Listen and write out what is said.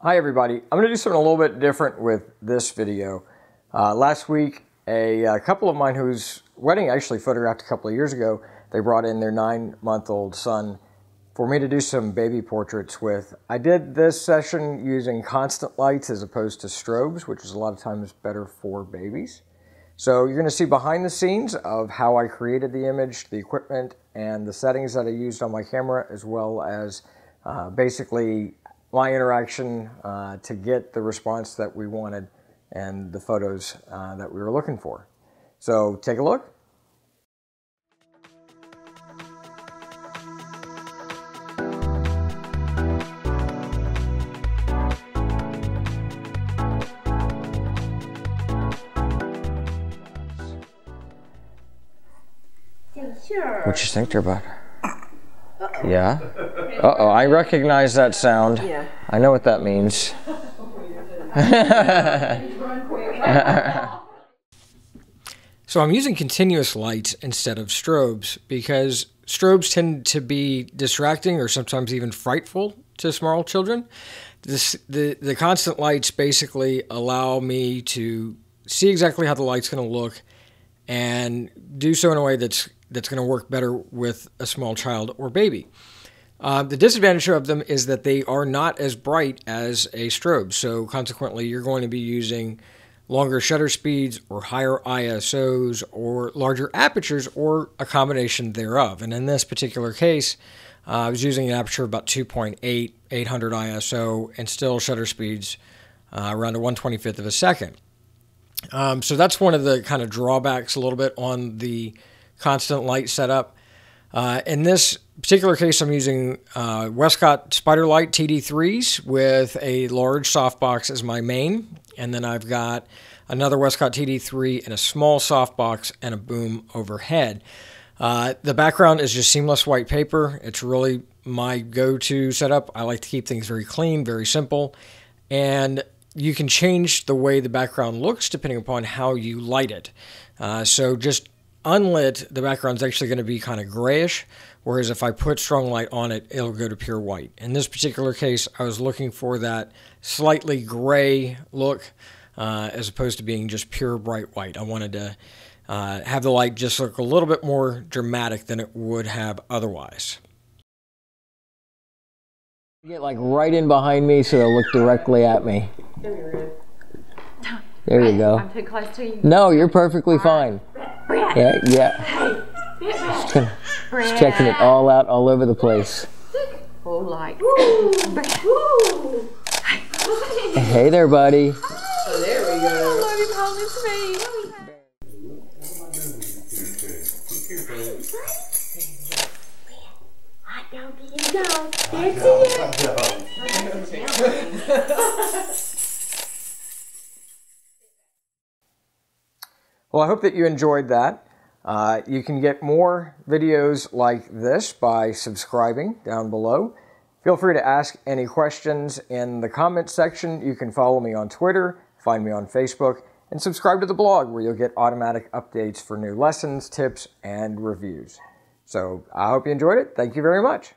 Hi everybody, I'm going to do something a little bit different with this video. Last week, a couple of mine whose wedding I actually photographed a couple of years ago, they brought in their 9-month-old son for me to do some baby portraits with. I did this session using constant lights as opposed to strobes, which is a lot of times better for babies. So you're going to see behind the scenes of how I created the image, the equipment, and the settings that I used on my camera, as well as basically my interaction to get the response that we wanted and the photos that we were looking for. So take a look. What you think there, bud? Yeah? Uh-oh, I recognize that sound. Yeah. I know what that means. So I'm using continuous lights instead of strobes because strobes tend to be distracting or sometimes even frightful to small children. The constant lights basically allow me to see exactly how the light's going to look and do so in a way that's going to work better with a small child or baby. The disadvantage of them is that they are not as bright as a strobe, so consequently you're going to be using longer shutter speeds or higher ISOs or larger apertures or a combination thereof. And in this particular case, I was using an aperture of about 2.8, 800 ISO, and still shutter speeds around a 1/25 of a second. So that's one of the kind of drawbacks a little bit on the constant light setup. In this particular case, I'm using Westcott Spiderlite TD3s with a large softbox as my main, and then I've got another Westcott TD3 and a small softbox and a boom overhead. The background is just seamless white paper. It's really my go-to setup. I like to keep things very clean, very simple, and you can change the way the background looks depending upon how you light it. So just unlit, the background's actually going to be kind of grayish, whereas if I put strong light on it, it'll go to pure white. In this particular case, I was looking for that slightly gray look as opposed to being just pure bright white. I wanted to have the light just look a little bit more dramatic than it would have otherwise. Get like right in behind me so they'll look directly at me. There you go. I'm too close to you. No, you're perfectly fine. Yeah, yeah. Just checking it all out, all over the place. Oh, like. Hey there, buddy. Oh, there we go. I love you, Paul. It's me. Hot dog, you go. There's you. Well, I hope that you enjoyed that. You can get more videos like this by subscribing down below. Feel free to ask any questions in the comments section. You can follow me on Twitter, find me on Facebook, and subscribe to the blog where you'll get automatic updates for new lessons, tips, and reviews. So I hope you enjoyed it. Thank you very much.